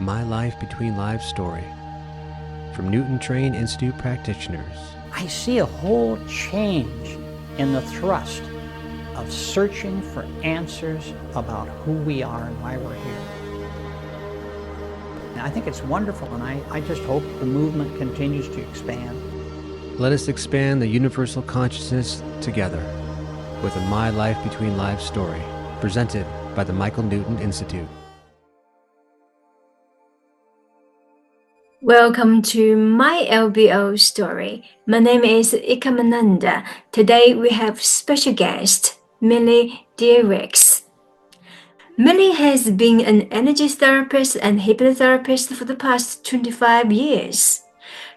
My Life Between Lives story from Newton-trained Institute practitioners. I see a whole change in the thrust of searching for answers about who we are and why we're here. And I think it's wonderful, and I just hope the movement continues to expand. Let us expand the universal consciousness together with a My Life Between Lives story presented by the Michael Newton Institute. Welcome to My LBL Story. My name is Ekomananda. Today we have special guest, Millie Diericx. Millie has been an energy therapist and hypnotherapist for the past 25 years.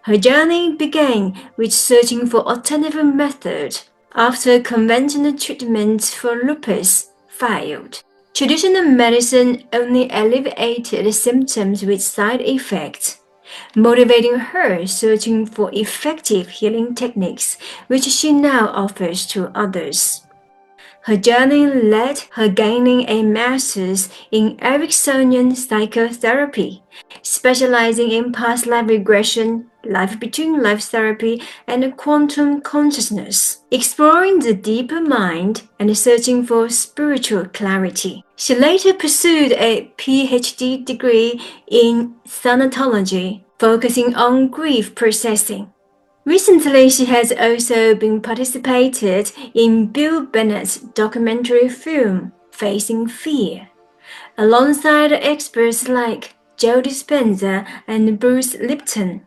Her journey began with searching for alternative methods after conventional treatment for lupus failed. Traditional medicine only alleviated the symptoms with side effects, motivating her searching for effective healing techniques, which she now offers to others. Her journey led her gaining a master's in Ericksonian psychotherapy, specializing in past life regression, life between lives therapy, and quantum consciousness, exploring the deeper mind and searching for spiritual clarity. She later pursued a PhD degree in thanatology, focusing on grief processing. Recently, she has also been participated in Bill Bennett's documentary film, Facing Fear, alongside experts like Joe Dispenza and Bruce Lipton.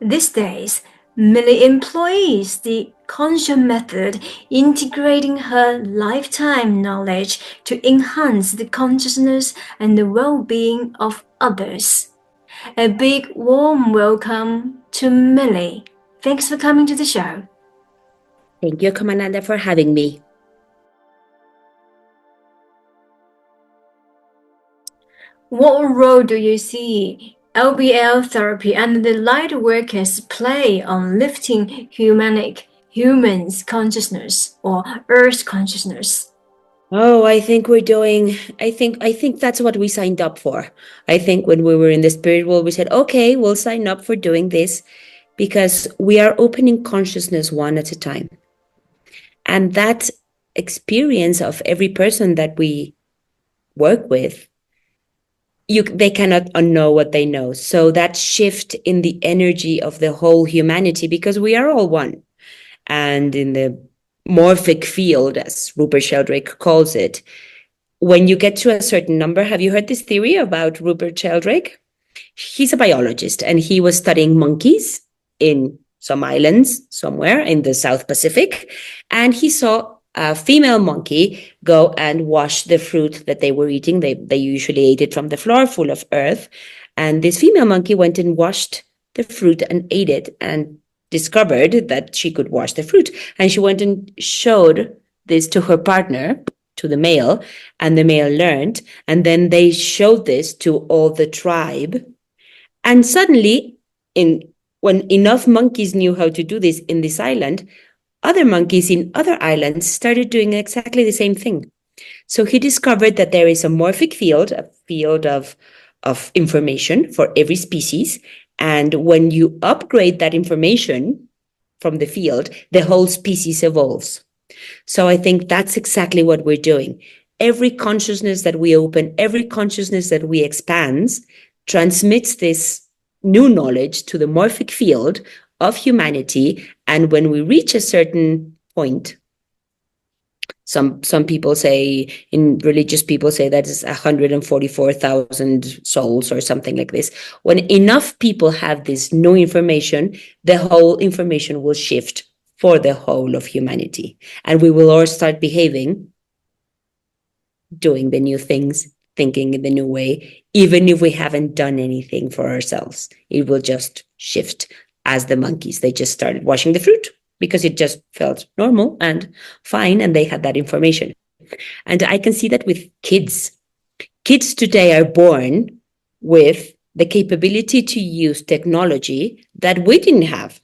These days, Millie employs the Konscio Method, integrating her lifetime knowledge to enhance the consciousness and the well-being of others. A big warm welcome to Millie. Thanks for coming to the show. Thank you, Ekomananda, for having me. What role do you see LBL therapy and the light workers play on lifting humans' consciousness or Earth's consciousness? Oh, I think that's what we signed up for. I think when we were in the spirit world, we said, okay, we'll sign up for doing this because we are opening consciousness one at a time. And that experience of every person that we work with, they cannot unknow what they know. So that shift in the energy of the whole humanity, because we are all one. And in the morphic field, as Rupert Sheldrake calls it, when you get to a certain number, have you heard this theory about Rupert Sheldrake? He's a biologist, and he was studying monkeys in some islands somewhere in the South Pacific, and he saw a female monkey go and wash the fruit that they were eating. They usually ate it from the floor full of earth, and this female monkey went and washed the fruit and ate it and discovered that she could wash the fruit. And she went and showed this to her partner, to the male, and the male learned, and then they showed this to all the tribe. And suddenly, when enough monkeys knew how to do this in this island, other monkeys in other islands started doing exactly the same thing. So he discovered that there is a morphic field, a field of information for every species. And when you upgrade that information from the field, the whole species evolves. So I think that's exactly what we're doing. Every consciousness that we open, every consciousness that we expand, transmits this new knowledge to the morphic field of humanity. And when we reach a certain point, some people say, in religious people say that it's 144,000 souls or something like this. When enough people have this new information, the whole information will shift for the whole of humanity. And we will all start behaving, doing the new things, thinking in the new way, even if we haven't done anything for ourselves. It will just shift as the monkeys. They just started washing the fruit because it just felt normal and fine, and they had that information. And I can see that with kids. Kids today are born with the capability to use technology that we didn't have.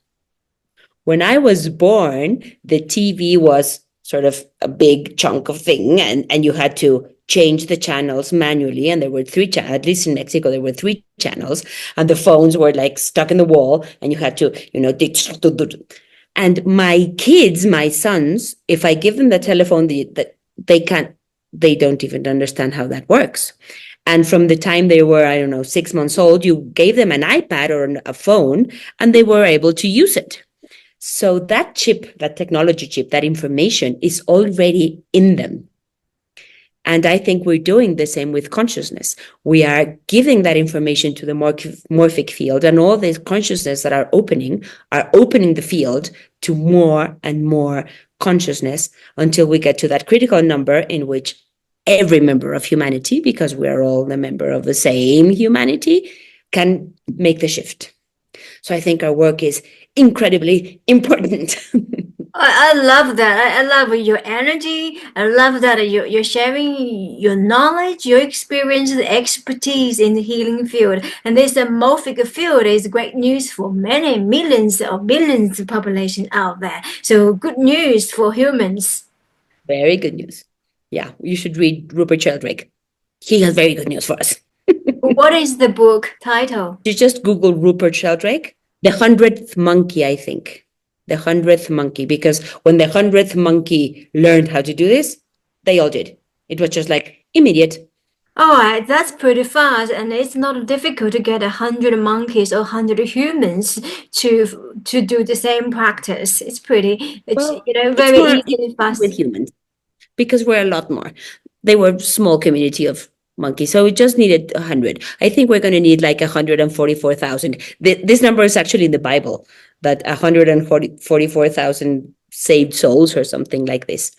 When I was born, the TV was sort of a big chunk of thing, and you had to change the channels manually. And there were three, at least in Mexico, there were three channels, and the phones were like stuck in the wall, and you had to, and my kids, my sons, if I give them the telephone, they don't even understand how that works. And from the time they were, I don't know, 6 months old, you gave them an iPad or a phone, and they were able to use it. So that chip, that technology chip, that information is already in them. And I think we're doing the same with consciousness. We are giving that information to the morphic field, and all the consciousness that are opening the field to more and more consciousness until we get to that critical number in which every member of humanity, because we're all a member of the same humanity, can make the shift. So I think our work is incredibly important. I love that. I love your energy. I love that you're sharing your knowledge, your experience, the expertise in the healing field. And this morphic field is great news for many millions or billions of population out there. So good news for humans. Very good news. Yeah, you should read Rupert Sheldrake. He has very good news for us. What is the book title? You just Google Rupert Sheldrake, The 100th Monkey, I think. The 100th monkey, because when the 100th monkey learned how to do this, they all did. It was just like immediate. All right, that's pretty fast, and it's not difficult to get 100 monkeys or 100 humans to do the same practice. It's very easy and fast. With humans, because we're a lot more. They were a small community of monkeys, so we just needed 100. I think we're going to need like 144,000. This number is actually in the Bible, that 144,000 saved souls or something like this.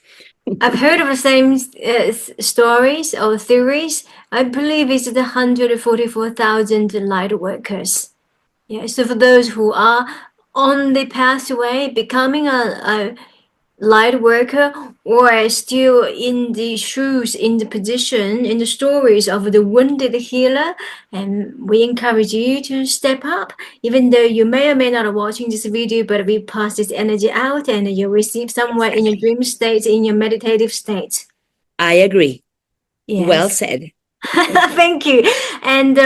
I've heard of the same stories or theories. I believe it's the 144,000 light workers. Yeah, so for those who are on the pathway, becoming a light worker, or still in the shoes, in the position, in the stories of the wounded healer, and we encourage you to step up, even though you may or may not are watching this video, but we pass this energy out and you'll receive somewhere in your dream state, in your meditative state. I agree. Yes. Well said. Thank you. And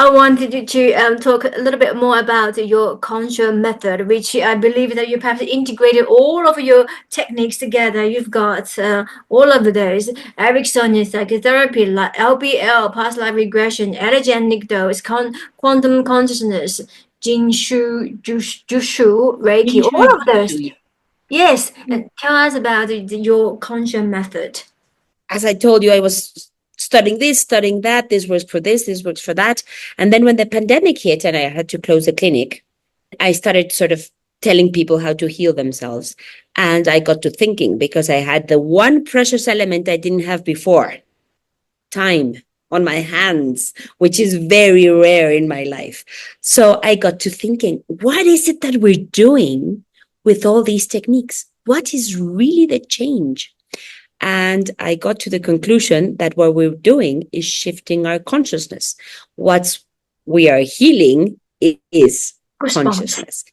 I wanted you to talk a little bit more about your Konscio Method, which I believe that you perhaps integrated all of your techniques together. You've got all of those: Ericksonian psychotherapy, LBL, past life regression, allergenic dose, quantum consciousness, Jinshu, Jushu, Reiki, all of those. Yes. And tell us about your Konscio Method. As I told you, I was studying this, studying that. This works for this works for that. And then when the pandemic hit and I had to close the clinic, I started sort of telling people how to heal themselves. And I got to thinking, because I had the one precious element I didn't have before, time on my hands, which is very rare in my life. So I got to thinking, what is it that we're doing with all these techniques? What is really the change? And I got to the conclusion that what we're doing is shifting our consciousness. What we are healing is consciousness.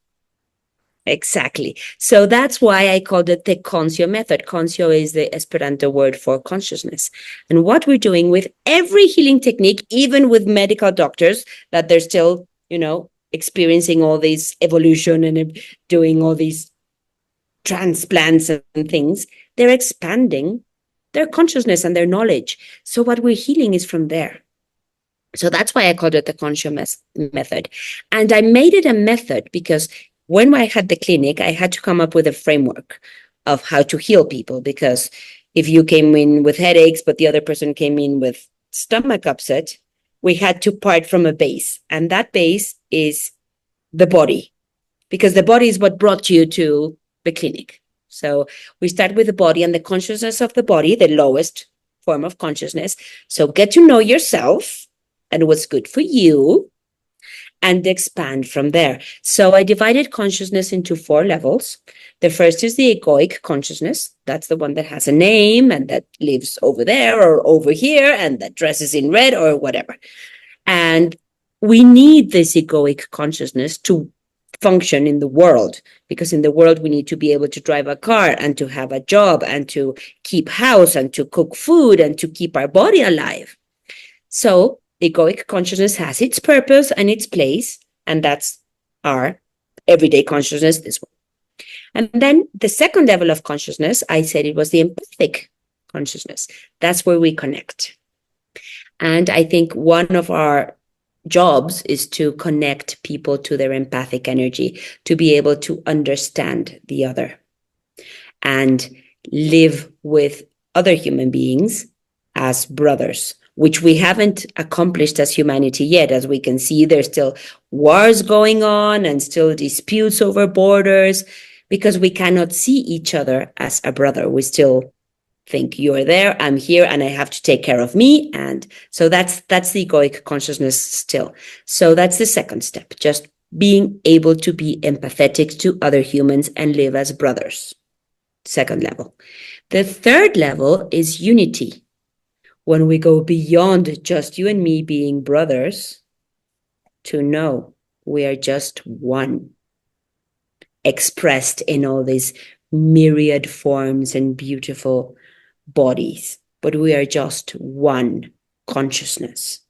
Exactly. So that's why I called it the Konscio Method. Konscio is the Esperanto word for consciousness. And what we're doing with every healing technique, even with medical doctors, that they're still, experiencing all this evolution and doing all these transplants and things, they're expanding their consciousness and their knowledge. So what we're healing is from there. So that's why I called it the Konscio Method. And I made it a method because when I had the clinic, I had to come up with a framework of how to heal people. Because if you came in with headaches, but the other person came in with stomach upset, we had to part from a base. And that base is the body, because the body is what brought you to the clinic. So we start with the body and the consciousness of the body, the lowest form of consciousness. So get to know yourself and what's good for you and expand from there. So I divided consciousness into 4 levels. The first is the egoic consciousness. That's the one that has a name and that lives over there or over here and that dresses in red or whatever. And we need this egoic consciousness to function in the world, because in the world we need to be able to drive a car and to have a job and to keep house and to cook food and to keep our body alive. So egoic consciousness has its purpose and its place, and that's our everyday consciousness, this one. And then the second level of consciousness, I said it was the empathic consciousness. That's where we connect. And I think one of our jobs is to connect people to their empathic energy, to be able to understand the other and live with other human beings as brothers, which we haven't accomplished as humanity yet. As we can see, there's still wars going on and still disputes over borders, because we cannot see each other as a brother. We still think you're there, I'm here, and I have to take care of me. And so that's the egoic consciousness still. So that's the second step, just being able to be empathetic to other humans and live as brothers. Second level. The third level is unity. When we go beyond just you and me being brothers to know we are just one, expressed in all these myriad forms and beautiful bodies, but we are just one consciousness.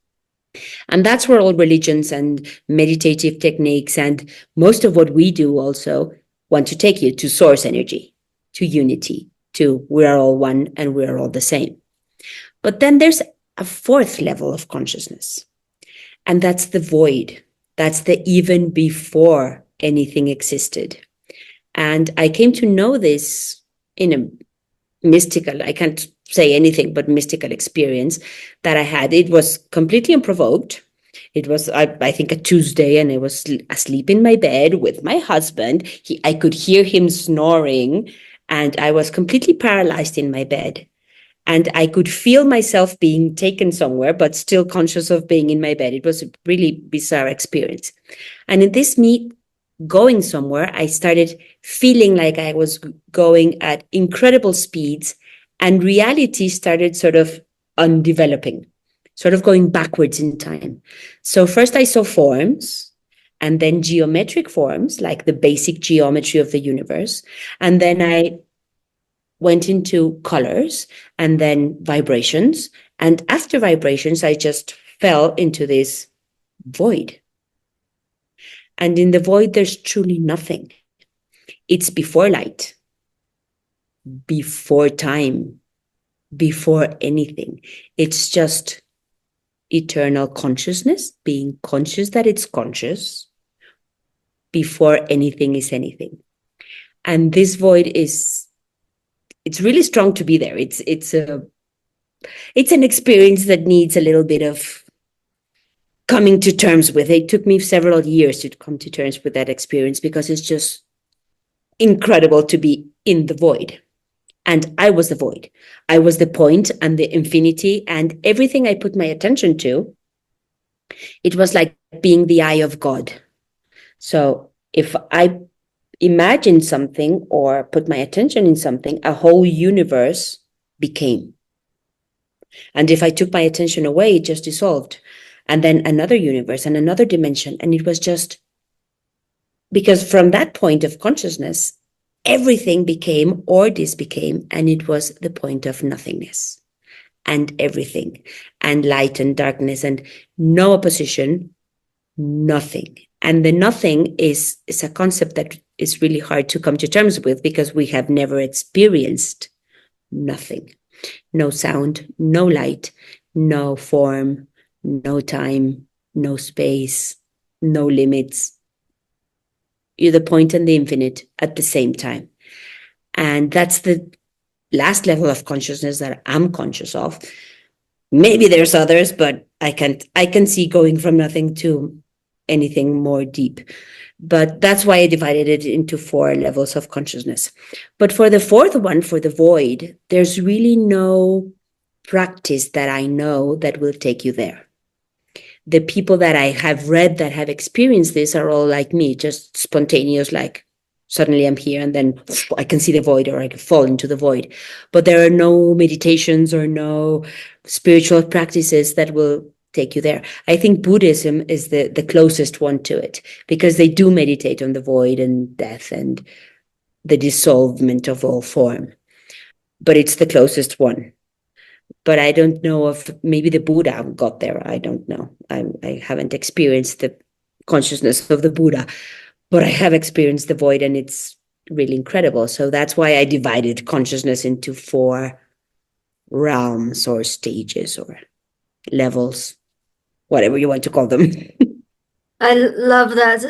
And that's where all religions and meditative techniques and most of what we do also want to take you to source energy, to unity, to we are all one and we are all the same. But then there's a fourth level of consciousness, and that's the void. That's the even before anything existed. And I came to know this in a mystical, I can't say anything but mystical experience that I had. It was completely unprovoked. It was, I think, a Tuesday, and I was asleep in my bed with my husband. I could hear him snoring, and I was completely paralyzed in my bed. And I could feel myself being taken somewhere, but still conscious of being in my bed. It was a really bizarre experience. And in this me going somewhere, I started feeling like I was going at incredible speeds, and reality started sort of undeveloping, sort of going backwards in time. So first I saw forms, and then geometric forms, like the basic geometry of the universe. And then I went into colors and then vibrations. And after vibrations, I just fell into this void. And in the void, there's truly nothing. It's before light, before time, before anything. It's just eternal consciousness, being conscious that it's conscious before anything is anything. And this void it's really strong to be there. It's an experience that needs a little bit of coming to terms with. It took me several years to come to terms with that experience, because it's just incredible to be in the void. And I was the void. I was the point and the infinity, and everything I put my attention to, it was like being the eye of God. So if I imagine something or put my attention in something, a whole universe became. And if I took my attention away, it just dissolved. And then another universe and another dimension. And it was just, because from that point of consciousness, everything became, or this became, and it was the point of nothingness and everything, and light and darkness and no opposition, nothing. And the nothing is a concept that is really hard to come to terms with, because we have never experienced nothing. No sound, no light, no form, no time, no space, no limits. You're the point and the infinite at the same time. And that's the last level of consciousness that I'm conscious of. Maybe there's others, but I can see going from nothing to anything more deep. But that's why I divided it into 4 levels of consciousness. But for the fourth one, for the void, there's really no practice that I know that will take you there. The people that I have read that have experienced this are all like me, just spontaneous, like suddenly I'm here and then I can see the void, or I can fall into the void. But there are no meditations or no spiritual practices that will take you there. I think Buddhism is the closest one to it, because they do meditate on the void and death and the dissolvement of all form. But it's the closest one. But I don't know if maybe the Buddha got there. I don't know. I haven't experienced the consciousness of the Buddha, but I have experienced the void, and it's really incredible. So that's why I divided consciousness into 4 realms or stages or levels, whatever you want to call them. I love that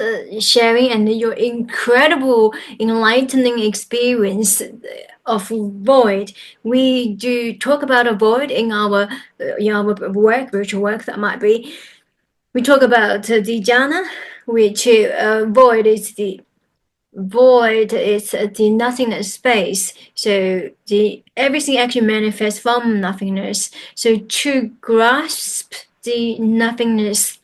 sharing and your incredible enlightening experience of void. We do talk about a void in our work, virtual work that might be. We talk about the jhana, which void is the nothingness space. So everything actually manifests from nothingness. So to grasp the nothingness,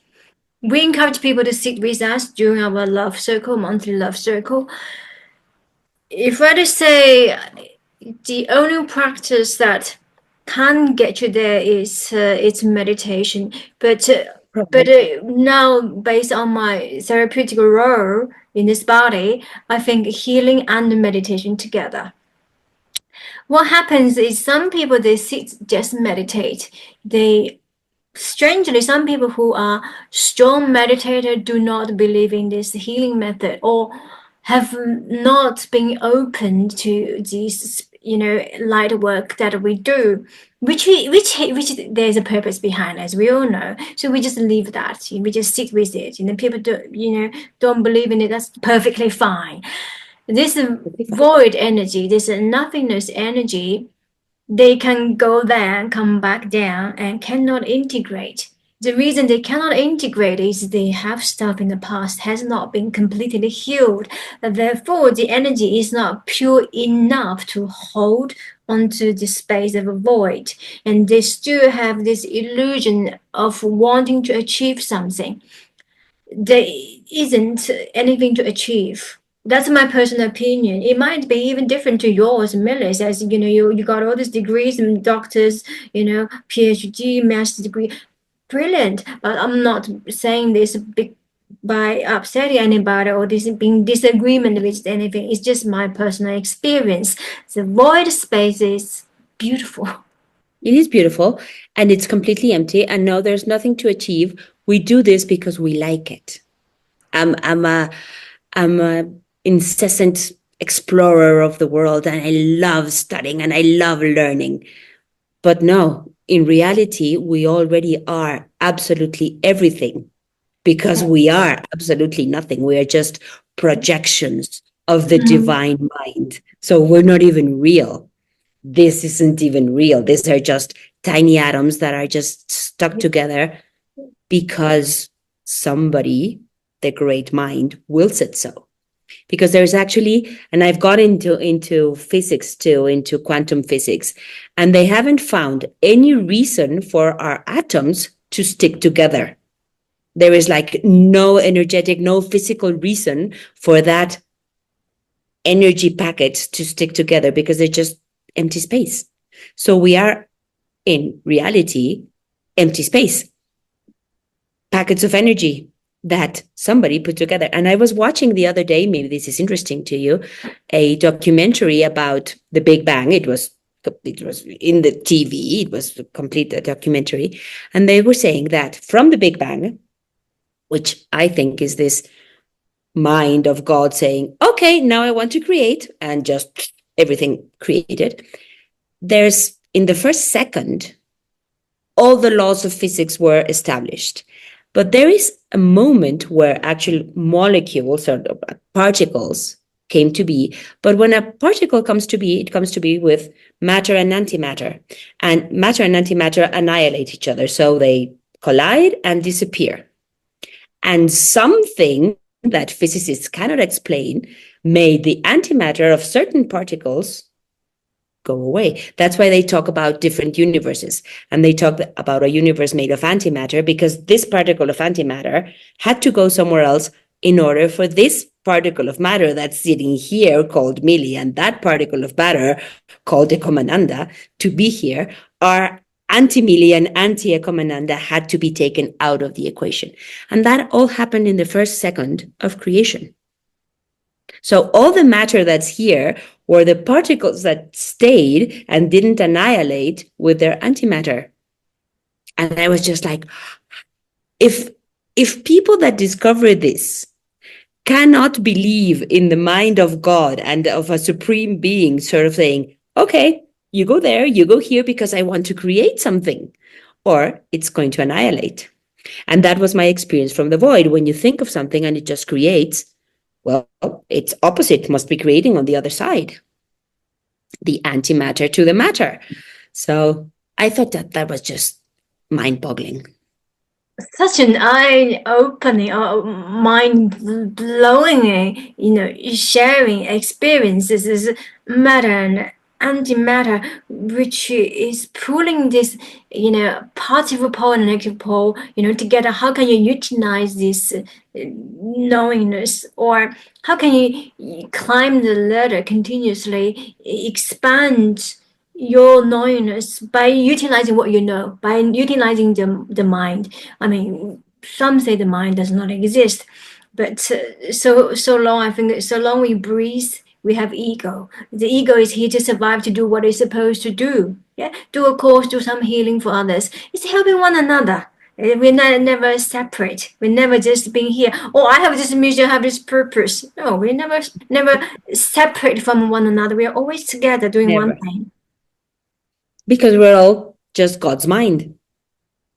we encourage people to sit with us during our love circle, monthly love circle. If I to say the only practice that can get you there is it's meditation. But now, based on my therapeutic role in this body, I think healing and meditation together. What happens is some people, they sit, just meditate. Strangely, some people who are strong meditators do not believe in this healing method, or have not been open to this, light work that we do, which there's a purpose behind, as we all know. So we just leave that. We just sit with it. People don't believe in it. That's perfectly fine. This void energy, this nothingness energy, they can go there and come back down and cannot integrate. The reason they cannot integrate is they have stuff in the past has not been completely healed. Therefore, the energy is not pure enough to hold onto the space of a void. And they still have this illusion of wanting to achieve something. There isn't anything to achieve. That's my personal opinion. It might be even different to yours, Millis, as you got all these degrees and doctors, PhD, master's degree. Brilliant. But I'm not saying this by upsetting anybody or this being disagreement with anything. It's just my personal experience. The void space is beautiful. It is beautiful, and it's completely empty, and no, there's nothing to achieve. We do this because we like it. I'm a incessant explorer of the world, and I love studying and I love learning. But no, in reality, we already are absolutely everything, because we are absolutely nothing. We are just projections of the divine mind. So we're not even real. This isn't even real. These are just tiny atoms that are just stuck together because somebody, the great mind, wills it so. Because there's actually, and I've got into physics too, into quantum physics, and they haven't found any reason for our atoms to stick together. There is no energetic, no physical reason for that energy packet to stick together, because they're just empty space. So we are, in reality, empty space, packets of energy that somebody put together. And I was watching the other day, maybe this is interesting to you, a documentary about the Big Bang. It was in the TV, it was a complete documentary. And they were saying that from the Big Bang, which I think is this mind of God saying, okay, now I want to create, and just everything created. There's, in the first second, all the laws of physics were established. But there is a moment where actual molecules or particles came to be. But when a particle comes to be, it comes to be with matter and antimatter. And matter and antimatter annihilate each other. So they collide and disappear. And something that physicists cannot explain made the antimatter of certain particles go away. That's why they talk about different universes. And they talk about a universe made of antimatter, because this particle of antimatter had to go somewhere else in order for this particle of matter that's sitting here called milli, and that particle of matter called ekomananda to be here, are anti-Millie and anti-ekomananda had to be taken out of the equation. And that all happened in the first second of creation. So all the matter that's here were the particles that stayed and didn't annihilate with their antimatter. And I was just like, if people that discover this cannot believe in the mind of God and of a supreme being sort of saying, okay, you go there, you go here because I want to create something, or it's going to annihilate. And that was my experience from the void. When you think of something and it just creates, well, its opposite must be creating on the other side, the antimatter to the matter. So I thought that was just mind-boggling. Such an eye-opening or mind-blowing, sharing experiences is matter and antimatter, which is pulling this, positive pole and negative pole, together. How can you utilize this knowingness, or how can you climb the ladder continuously, expand your knowingness by utilizing what you know, by utilizing the mind. I mean, some say the mind does not exist, but so long, I think, so long we breathe, we have ego. The ego is here to survive, to do what it's supposed to do. Yeah, do a course, do some healing for others. It's helping one another. We're never separate. We're never just being here. Oh, I have this mission, I have this purpose. No, we're never separate from one another. We are always together doing one thing. Because we're all just God's mind,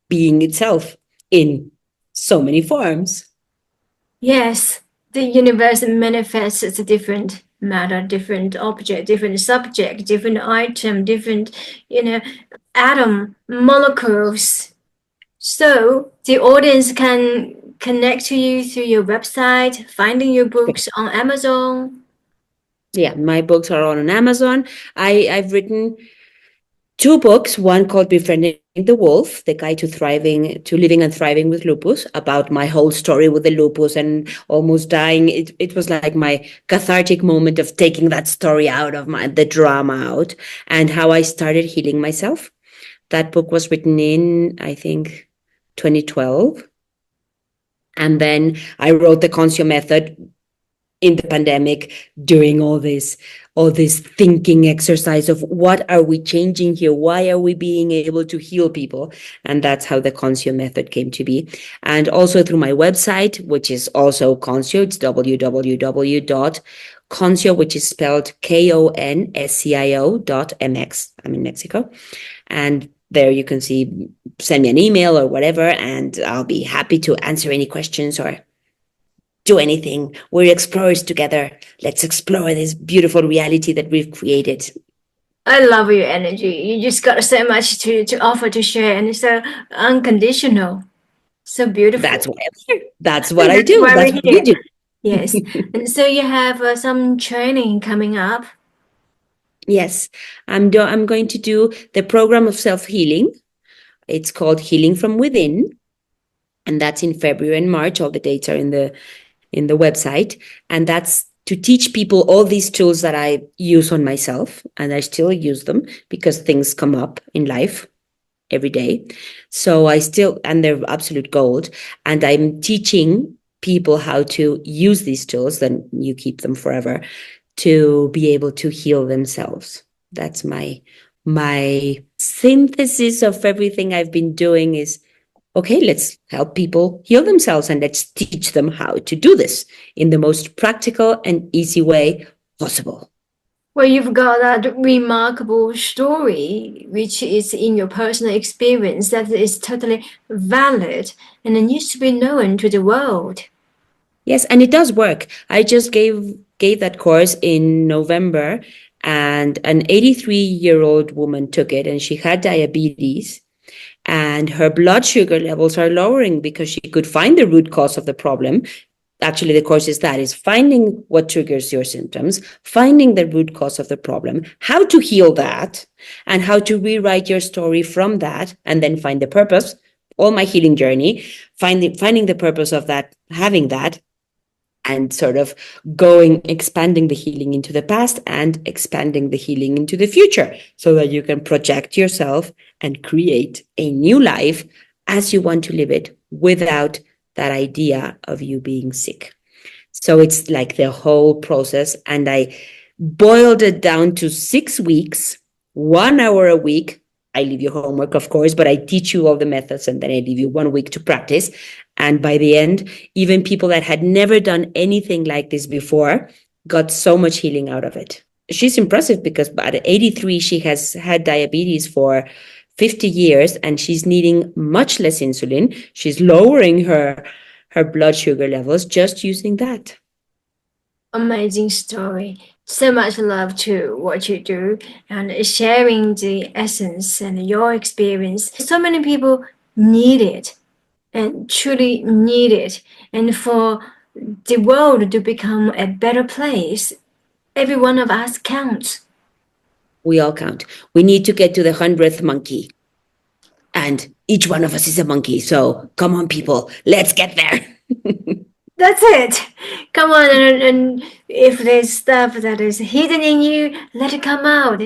being itself in so many forms. Yes, the universe manifests as a different matter, different object, different subject, different item, different, atom, molecules. So the audience can connect to you through your website, finding your books on Amazon. Yeah, my books are all on Amazon. I've written 2 books, one called Befriending the Wolf, the guide to living and thriving with lupus, about my whole story with the lupus and almost dying. It was like my cathartic moment of taking that story out of the drama out, and how I started healing myself. That book was written in, I think, 2012. And then I wrote the Konscio Method in the pandemic, doing all this thinking exercise of what are we changing here? Why are we being able to heal people? And that's how the Konscio Method came to be. And also through my website, which is also Konscio, it's www.konscio, which is spelled KONSCIO.mx. I'm in Mexico. And there you can send me an email or whatever, and I'll be happy to answer any questions or do anything. We're explorers together. Let's explore this beautiful reality that we've created. I love your energy. You just got so much to offer, to share, and it's so unconditional, so beautiful. That's why I'm here. That's what I do. That's what we do. Yes. And so you have some training coming up. Yes, I'm going to do the program of self-healing. It's called Healing from Within, and that's in February and March. All the dates are in the website, and that's to teach people all these tools that I use on myself, and I still use them because things come up in life every day. So and they're absolute gold, and I'm teaching people how to use these tools, then you keep them forever, to be able to heal themselves. That's my synthesis of everything I've been doing is, okay, let's help people heal themselves and let's teach them how to do this in the most practical and easy way possible. Well, you've got that remarkable story, which is in your personal experience, that is totally valid and it needs to be known to the world. Yes, and it does work. I just gave that course in November, and an 83-year-old woman took it, and she had diabetes, and her blood sugar levels are lowering because she could find the root cause of the problem. Actually, the course is finding what triggers your symptoms, finding the root cause of the problem, how to heal that, and how to rewrite your story from that, and then find the purpose. All my healing journey, finding the purpose of that, having that, and sort of expanding the healing into the past and expanding the healing into the future so that you can project yourself and create a new life as you want to live it without that idea of you being sick. So it's like the whole process. And I boiled it down to 6 weeks, 1 hour a week. I leave you homework, of course, but I teach you all the methods and then I leave you 1 week to practice. And by the end, even people that had never done anything like this before got so much healing out of it. She's impressive because at 83, she has had diabetes for 50 years and she's needing much less insulin. She's lowering her blood sugar levels just using that. Amazing story. So much love to what you do and sharing the essence and your experience. So many people need it and truly need it. And for the world to become a better place, every one of us counts. We all count. We need to get to the 100th monkey. And each one of us is a monkey. So come on, people, let's get there. That's it. Come on, and if there's stuff that is hidden in you, let it come out.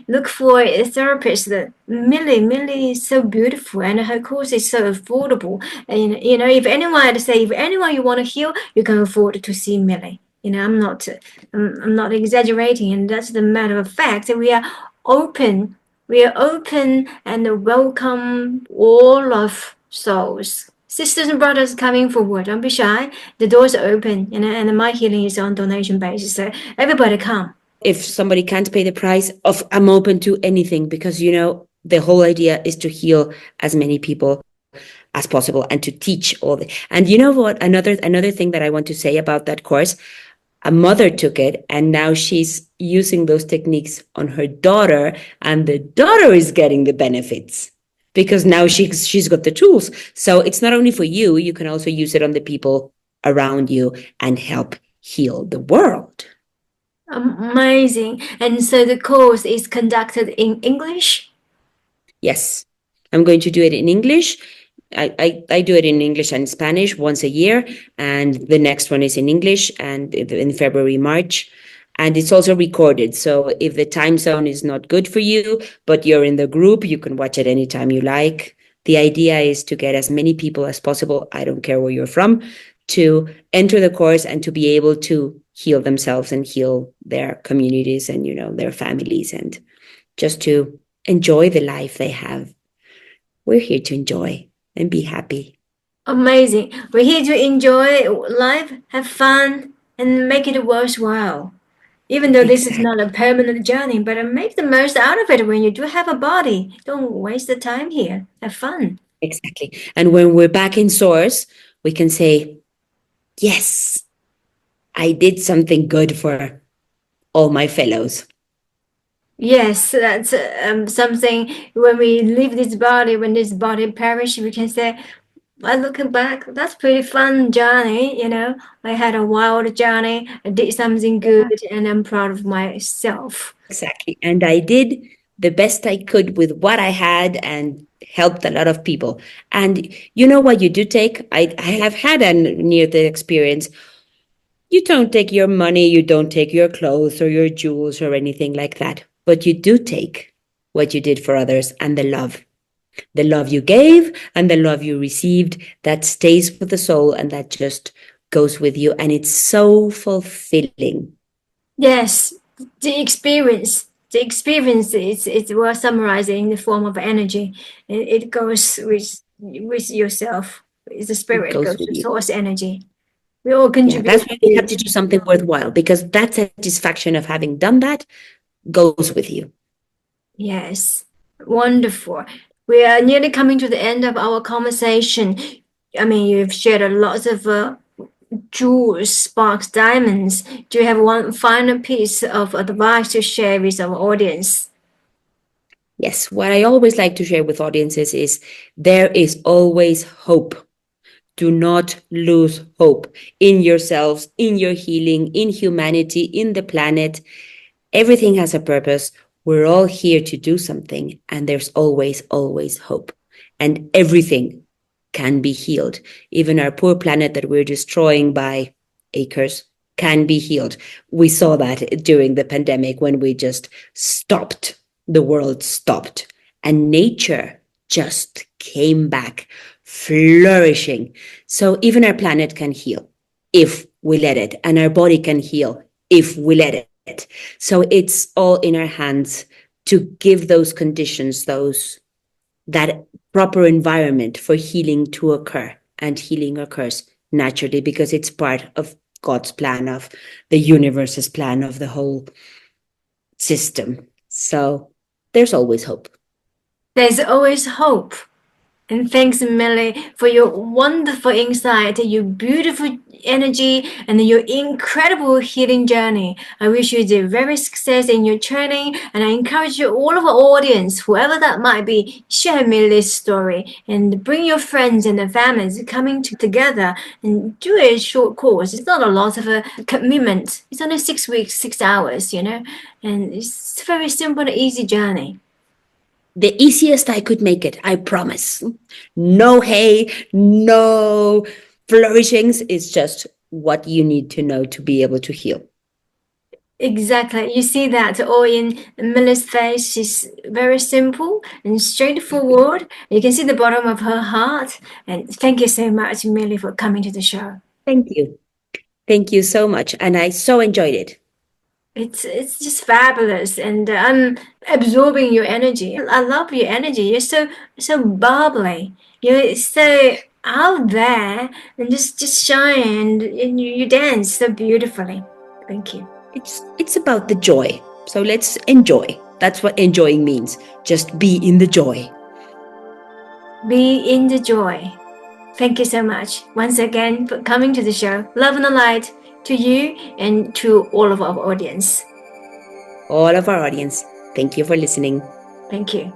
Look for a therapist. Millie is so beautiful, and her course is so affordable. And if anyone you want to heal, you can afford to see Millie. I'm not exaggerating, and that's the matter of fact. We are open. We are open and welcome all of souls. Sisters and brothers coming forward, don't be shy. The doors are open, and my healing is on donation basis. So everybody come. If somebody can't pay the price, I'm open to anything because, the whole idea is to heal as many people as possible and to teach all the. And you know what? Another thing that I want to say about that course, a mother took it and now she's using those techniques on her daughter and the daughter is getting the benefits. Because now she's got the tools. So it's not only for you, you can also use it on the people around you and help heal the world. Amazing. And so the course is conducted in English? Yes, I'm going to do it in English. I do it in English and Spanish once a year. And the next one is in English and in February, March. And it's also recorded. So if the time zone is not good for you, but you're in the group, you can watch it anytime you like. The idea is to get as many people as possible, I don't care where you're from, to enter the course and to be able to heal themselves and heal their communities and, their families and just to enjoy the life they have. We're here to enjoy and be happy. Amazing. We're here to enjoy life, have fun, and make it worthwhile. Even though this is not a permanent journey, but make the most out of it when you do have a body. Don't waste the time here. Have fun. Exactly. And when we're back in source, we can say, yes, I did something good for all my fellows. Yes, that's something when we leave this body, when this body perishes, we can say, I looking back, that's pretty fun journey, I had a wild journey, I did something good, and I'm proud of myself. Exactly. And I did the best I could with what I had and helped a lot of people. And you know what you do take? I have had a near-death experience. You don't take your money, you don't take your clothes or your jewels or anything like that. But you do take what you did for others and the love. The love you gave and the love you received that stays with the soul and that just goes with you. And it's so fulfilling. Yes, the experience is well summarized in the form of energy. It goes with yourself. The spirit goes with source energy. We all contribute. Yeah, that's why you have to do something worthwhile because that satisfaction of having done that goes with you. Yes, wonderful. We are nearly coming to the end of our conversation. I mean, you've shared a lot of jewels, sparks, diamonds. Do you have one final piece of advice to share with our audience? Yes, what I always like to share with audiences is there is always hope. Do not lose hope in yourselves, in your healing, in humanity, in the planet. Everything has a purpose. We're all here to do something, and there's always, always hope. And everything can be healed. Even our poor planet that we're destroying by acres can be healed. We saw that during the pandemic when we just stopped, the world stopped, and nature just came back flourishing. So even our planet can heal if we let it, and our body can heal if we let it. So it's all in our hands to give those conditions, that proper environment for healing to occur. And healing occurs naturally because it's part of God's plan, of the universe's plan, of the whole system. So there's always hope. There's always hope. And thanks, Millie, for your wonderful insight, your beautiful energy, and your incredible healing journey. I wish you the very success in your training, and I encourage you, all of our audience, whoever that might be, share Millie's story and bring your friends and the families coming together and do a short course. It's not a lot of a commitment. It's only 6 weeks, 6 hours, and it's a very simple and easy journey. The easiest I could make it, I promise. No hay, no flourishings. It's just what you need to know to be able to heal. Exactly. You see that all in Millie's face. She's very simple and straightforward. You can see the bottom of her heart. And thank you so much, Millie, for coming to the show. Thank you. Thank you so much. And I so enjoyed it. It's just fabulous, and I'm absorbing your energy. I love your energy. You're so bubbly. You're so out there and just shine, and you dance so beautifully. Thank you. It's about the joy. So let's enjoy. That's what enjoying means. Just be in the joy. Be in the joy. Thank you so much once again for coming to the show. Love and light to you and to all of our audience. All of our audience, thank you for listening. Thank you.